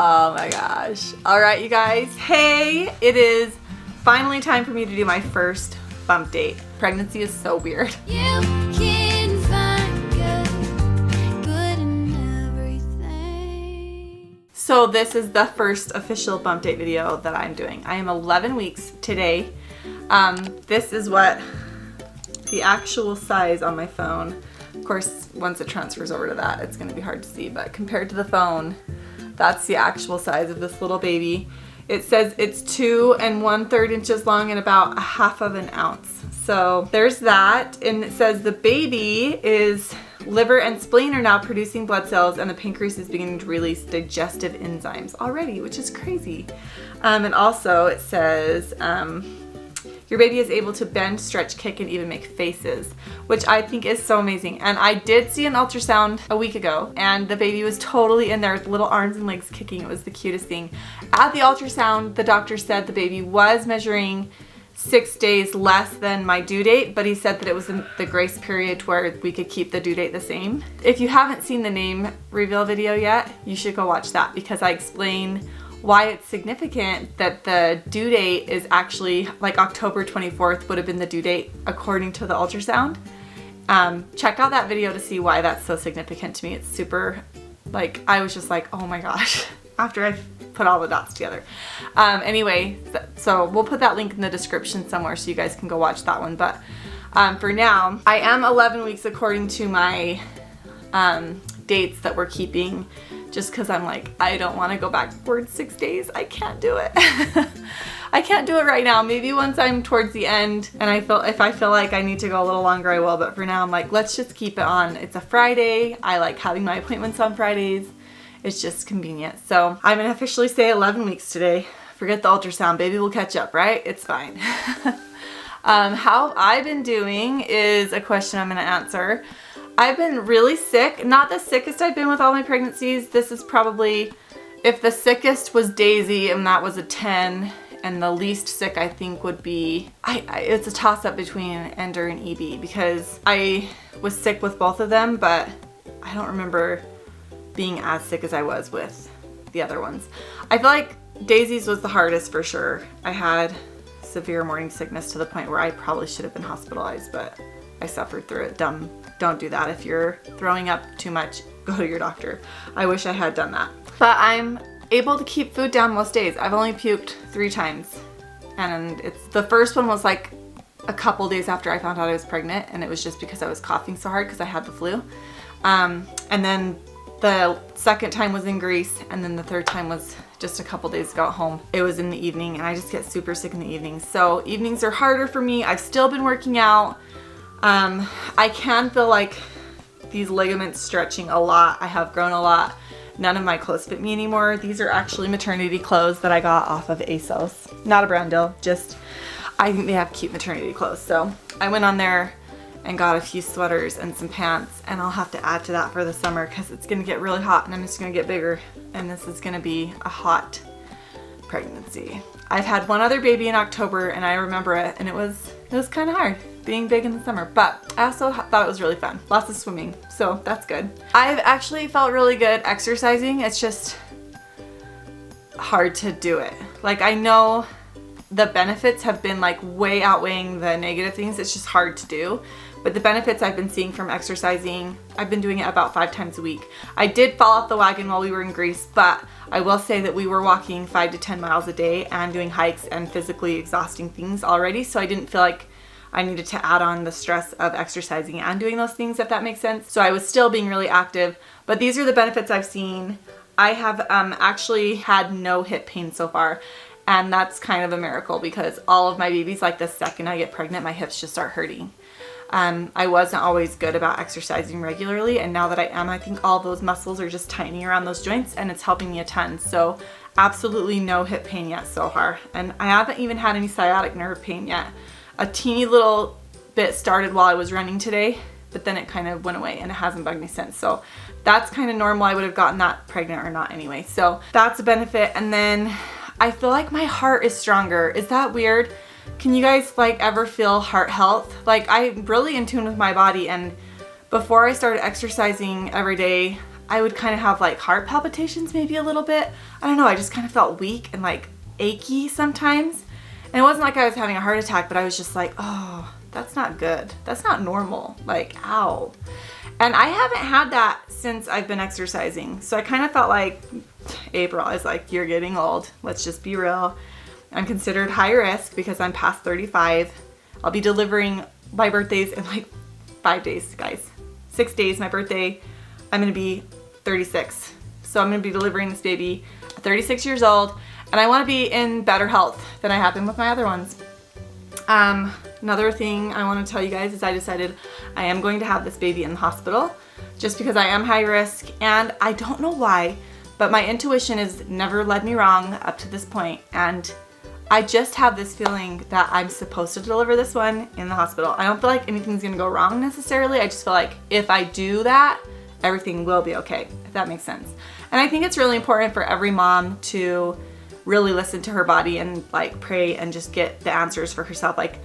Oh my gosh. All right, you guys. Hey, it is finally time for me to do my first bump date. Pregnancy is so weird. You can find good in everything. So this is the first official bump date video that I'm doing. I am 11 weeks today. This is what the actual size on my phone. Of course, once it transfers over to that, it's gonna be hard to see, but compared to the phone, that's the actual size of this little baby. It says it's 2 1/3 inches long and about 1/2 ounce. So there's that, and it says the baby is liver and spleen are now producing blood cells and the pancreas is beginning to release digestive enzymes already, which is crazy. And also it says your baby is able to bend, stretch, kick, and even make faces, which I think is so amazing. And I did see an ultrasound a week ago, and the baby was totally in there with little arms and legs kicking. It was the cutest thing. At the ultrasound, the doctor said the baby was measuring 6 days less than my due date, but he said that it was in the grace period where we could keep the due date the same. If you haven't seen the name reveal video yet, you should go watch that because I explain why it's significant that the due date is actually like October 24th would have been the due date according to the ultrasound. Check out that video to see why that's so significant to me. It's super, like, I was just like, oh my gosh, after I put all the dots together. Anyway, so we'll put that link in the description somewhere so you guys can go watch that one. But for now, I am 11 weeks according to my dates that we're keeping, just because I'm like, I don't want to go backwards 6 days. I can't do it. I can't do it right now. Maybe once I'm towards the end and if I feel like I need to go a little longer, I will. But for now, I'm like, let's just keep it on. It's a Friday. I like having my appointments on Fridays. It's just convenient. So I'm gonna officially say 11 weeks today. Forget the ultrasound. Baby will catch up, right? It's fine. How I've been doing is a question I'm gonna answer. I've been really sick. Not the sickest I've been with all my pregnancies. This is probably, if the sickest was Daisy and that was a 10, and the least sick I think would be, it's a toss up between Ender and EB because I was sick with both of them, but I don't remember being as sick as I was with the other ones. I feel like Daisy's was the hardest for sure. I had severe morning sickness to the point where I probably should have been hospitalized, but I suffered through it. Don't do that. If you're throwing up too much, go to your doctor. I wish I had done that. But I'm able to keep food down most days. I've only puked 3 times. And the first one was like a couple days after I found out I was pregnant, and it was just because I was coughing so hard because I had the flu. And then the second time was in Greece, and then the third time was just a couple days ago at home. It was in the evening, and I just get super sick in the evenings. So evenings are harder for me. I've still been working out. I can feel like these ligaments stretching a lot. I have grown a lot. None of my clothes fit me anymore. These are actually maternity clothes that I got off of ASOS. Not a brand deal, just I think they have cute maternity clothes. So I went on there and got a few sweaters and some pants, and I'll have to add to that for the summer because it's gonna get really hot and I'm just gonna get bigger, and this is gonna be a hot pregnancy. I've had one other baby in October and I remember it, and it was kind of hard being big in the summer, but I also thought it was really fun. Lots of swimming, so that's good. I've actually felt really good exercising. It's just hard to do it. Like, I know the benefits have been like way outweighing the negative things. It's just hard to do. But the benefits I've been seeing from exercising, I've been doing it about 5 times a week. I did fall off the wagon while we were in Greece, but I will say that we were walking 5 to 10 miles a day and doing hikes and physically exhausting things already. So I didn't feel like I needed to add on the stress of exercising and doing those things, if that makes sense. So I was still being really active, but these are the benefits I've seen. I have actually had no hip pain so far. And that's kind of a miracle because all of my babies, like the second I get pregnant, my hips just start hurting. I wasn't always good about exercising regularly, and now that I am, I think all those muscles are just tightening around those joints, and it's helping me a ton. So absolutely no hip pain yet so far. And I haven't even had any sciatic nerve pain yet. A teeny little bit started while I was running today, but then it kind of went away and it hasn't bugged me since. So that's kind of normal. I would have gotten that pregnant or not anyway. So that's a benefit. And then I feel like my heart is stronger. Is that weird? Can you guys like ever feel heart health? Like, I'm really in tune with my body, and before I started exercising every day, I would kind of have like heart palpitations maybe a little bit. I don't know, I just kind of felt weak and like achy sometimes. And it wasn't like I was having a heart attack, but I was just like, oh, that's not good. That's not normal. Like, ow. And I haven't had that since I've been exercising. So I kind of felt like April is like, you're getting old. Let's just be real. I'm considered high risk because I'm past 35. I'll be delivering, my birthday's in like 5 days, guys. 6 days, my birthday. I'm gonna be 36. So I'm gonna be delivering this baby at 36 years old, and I wanna be in better health than I have been with my other ones. Another thing I wanna tell you guys is I decided I am going to have this baby in the hospital just because I am high risk, and I don't know why, but my intuition has never led me wrong up to this point, and I just have this feeling that I'm supposed to deliver this one in the hospital. I don't feel like anything's gonna go wrong necessarily. I just feel like if I do that, everything will be okay, if that makes sense. And I think it's really important for every mom to really listen to her body and like pray and just get the answers for herself. Like,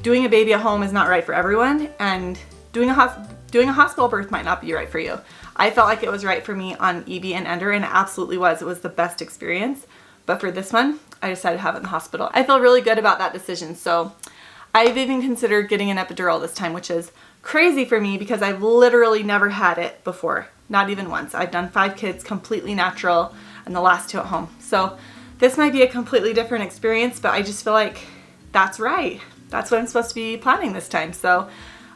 doing a baby at home is not right for everyone, and doing a hospital birth might not be right for you. I felt like it was right for me on EB and Ender, and it absolutely was. It was the best experience. But for this one, I decided to have it in the hospital. I feel really good about that decision. So I've even considered getting an epidural this time, which is crazy for me because I've literally never had it before. Not even once. I've done 5 kids completely natural and the last 2 at home. So this might be a completely different experience, but I just feel like that's right. That's what I'm supposed to be planning this time. So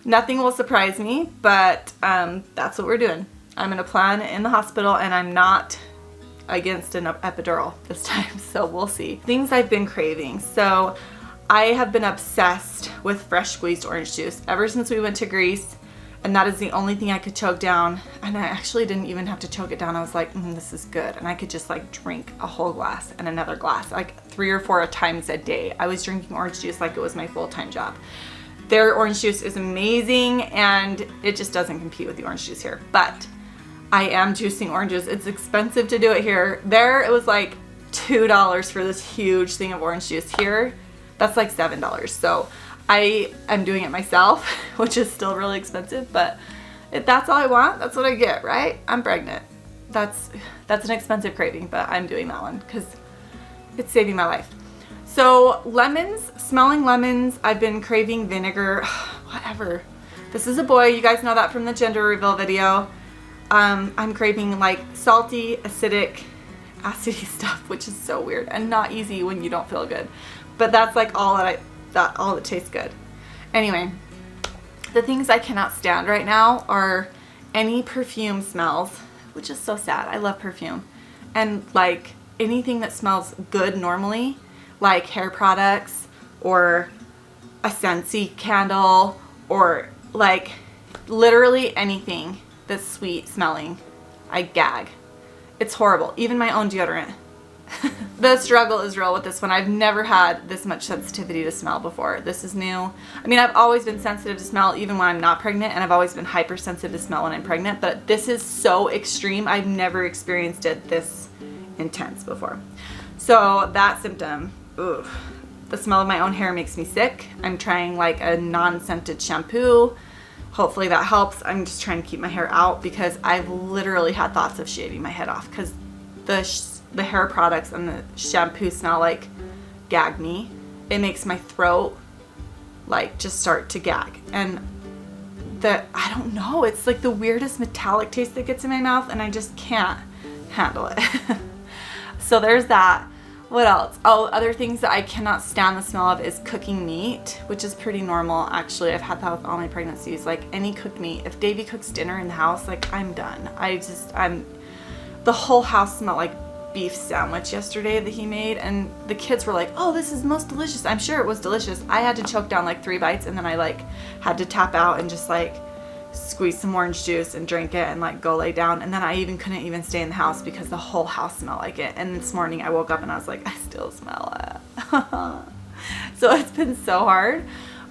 nothing will surprise me, but that's what we're doing. I'm gonna plan in the hospital, and I'm not against an epidural this time, so we'll see. Things I've been craving. So I have been obsessed with fresh squeezed orange juice ever since we went to Greece, and that is the only thing I could choke down. And I actually didn't even have to choke it down. I was like, this is good. And I could just like drink a whole glass and another glass, like 3 or 4 times a day. I was drinking orange juice like it was my full-time job. Their orange juice is amazing, and it just doesn't compete with the orange juice here. But I am juicing oranges. It's expensive to do it here. There, it was like $2 for this huge thing of orange juice. Here, that's like $7. So I am doing it myself, which is still really expensive, but if that's all I want, that's what I get, right? I'm pregnant. That's an expensive craving, but I'm doing that one because it's saving my life. So lemons, smelling lemons. I've been craving vinegar, whatever. This is a boy. You guys know that from the gender reveal video. I'm craving like salty, acidic, acidy stuff, which is so weird and not easy when you don't feel good. But that's like all that tastes good. Anyway, the things I cannot stand right now are any perfume smells, which is so sad. I love perfume. And like anything that smells good normally, like hair products or a Scentsy candle, or like literally anything that's sweet smelling, I gag. It's horrible. Even my own deodorant. The struggle is real with this one. I've never had this much sensitivity to smell before. This is new. I mean, I've always been sensitive to smell even when I'm not pregnant, and I've always been hypersensitive to smell when I'm pregnant, but this is so extreme. I've never experienced it this intense before. So that symptom, oof. The smell of my own hair makes me sick. I'm trying like a non-scented shampoo. Hopefully that helps. I'm just trying to keep my hair out because I've literally had thoughts of shaving my head off because the hair products and the shampoo smell like gag me. It makes my throat like just start to gag. And I don't know, it's like the weirdest metallic taste that gets in my mouth, and I just can't handle it. So there's that. What else? Oh, other things that I cannot stand the smell of is cooking meat, which is pretty normal. Actually, I've had that with all my pregnancies. Like any cooked meat. If Davey cooks dinner in the house, like I'm done. The whole house smelled like beef sandwich yesterday that he made, and the kids were like, oh, this is most delicious. I'm sure it was delicious. I had to choke down like 3 bites, and then I like had to tap out and just like squeeze some orange juice and drink it and like go lay down. And then I even couldn't even stay in the house because the whole house smelled like it. And this morning I woke up and I was like, I still smell it. So it's been so hard,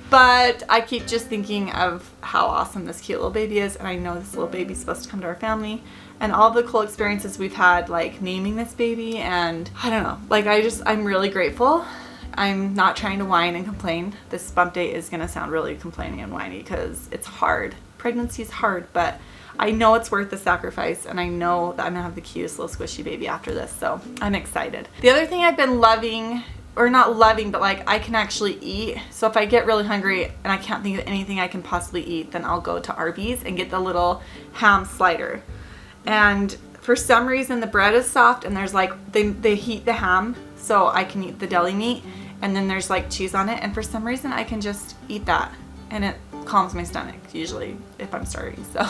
but I keep just thinking of how awesome this cute little baby is, and I know this little baby's supposed to come to our family, and all the cool experiences we've had like naming this baby. And I don't know, like I'm really grateful. I'm not trying to whine and complain. This bump date is gonna sound really complaining and whiny because it's hard. Pregnancy is hard, but I know it's worth the sacrifice, and I know that I'm gonna have the cutest little squishy baby after this, so I'm excited. The other thing I've been loving, or not loving, but like I can actually eat. So if I get really hungry and I can't think of anything I can possibly eat, then I'll go to Arby's and get the little ham slider. And for some reason the bread is soft, and there's like, they heat the ham so I can eat the deli meat, and then there's like cheese on it, and for some reason I can just eat that, and it calms my stomach usually if I'm starving. So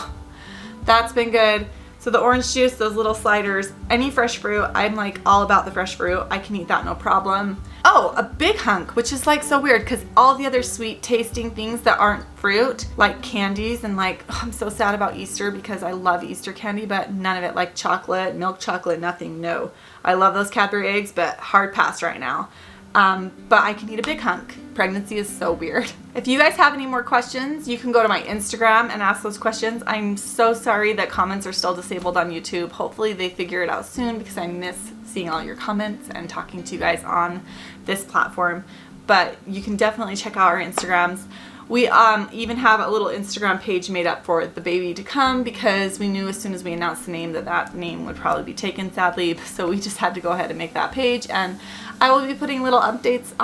that's been good. So the orange juice, those little sliders, any fresh fruit, I'm like all about the fresh fruit. I can eat that no problem. Oh, a big hunk, which is like so weird because all the other sweet tasting things that aren't fruit, like candies, and like, oh, I'm so sad about Easter because I love Easter candy, but none of it, like chocolate, milk chocolate, nothing, no. I love those Cadbury eggs, but hard pass right now. But I can eat a big hunk. Pregnancy is so weird. If you guys have any more questions, you can go to my Instagram and ask those questions. I'm so sorry that comments are still disabled on YouTube. Hopefully they figure it out soon because I miss seeing all your comments and talking to you guys on this platform. But you can definitely check out our Instagrams. We even have a little Instagram page made up for the baby to come because we knew as soon as we announced the name that name would probably be taken, sadly. So we just had to go ahead and make that page, and I will be putting little updates,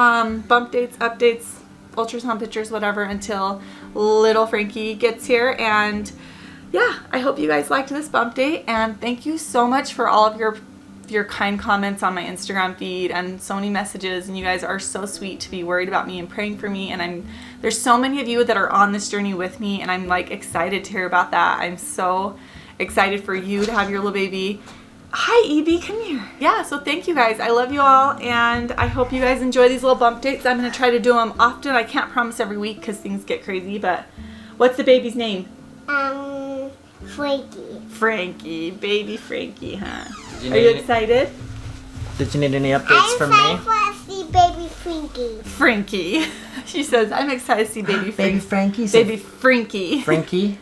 bump dates, updates, ultrasound pictures, whatever, until little Frankie gets here. And yeah, I hope you guys liked this bump date, and thank you so much for all of your kind comments on my Instagram feed and so many messages, and you guys are so sweet to be worried about me and praying for me, and there's so many of you that are on this journey with me, and I'm like excited to hear about that. I'm so excited for you to have your little baby. Hi Evie, come here. Yeah, so thank you guys. I love you all, and I hope you guys enjoy these little bump dates. I'm gonna try to do them often. I can't promise every week because things get crazy, but what's the baby's name? Frankie. Frankie, baby Frankie, huh? Did Are you excited? Did you need any updates from me? I'm excited to see baby Frankie. Frankie. She says, I'm excited to see baby Frankie. Baby Frankie? Baby Frankie. Frankie?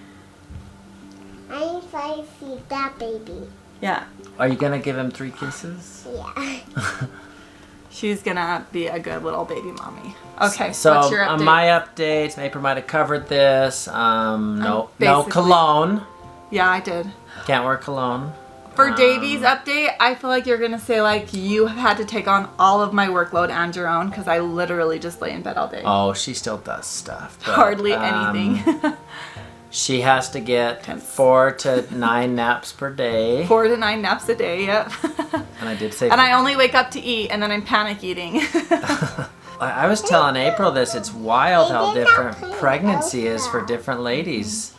I'm excited to see that baby. Yeah. Are you gonna give him 3 kisses? Yeah. She's gonna be a good little baby mommy. Okay, So what's your update? my updates, April might have covered this. No basically- cologne. Yeah, I did. Can't wear cologne. For Davey's update, I feel like you're gonna say like you have had to take on all of my workload and your own because I literally just lay in bed all day. Oh, she still does stuff. But, Hardly anything. She has to get Tense. 4 to 9 naps per day. 4 to 9 naps a day, yep. And I did say. And I only wake up to eat, and then I'm panic eating. I was telling April this. It's wild how different pregnancy is for different ladies.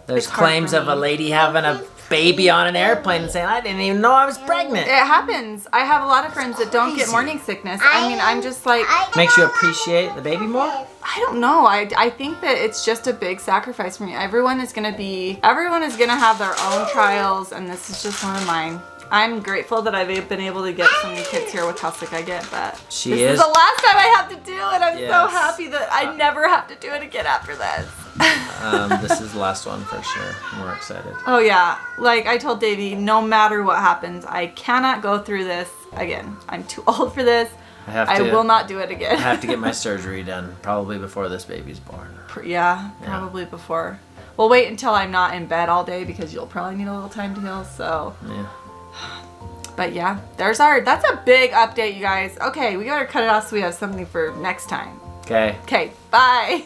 There's It's hard claims for of a me. lady having a baby on an airplane and saying, I didn't even know I was pregnant. It happens. I have a lot of friends that don't get morning sickness. I mean, I'm just like, Makes you appreciate the baby more? I don't know. I think that it's just a big sacrifice for me. Everyone is gonna have their own trials, and this is just one of mine. I'm grateful that I've been able to get so many kids here with how sick I get, but this is the last time I have to do it. I'm so Yes. happy that I never have to do it again after this. This is the last one for sure. We're excited. Oh yeah, like I told Davey, no matter what happens, I cannot go through this again. I'm too old for this. I will not do it again. I have to get my surgery done probably before this baby's born. Yeah, probably before. We'll wait until I'm not in bed all day because you'll probably need a little time to heal. So, Yeah. but yeah, that's a big update, you guys. Okay, we gotta cut it off so we have something for next time. Okay. Okay, bye.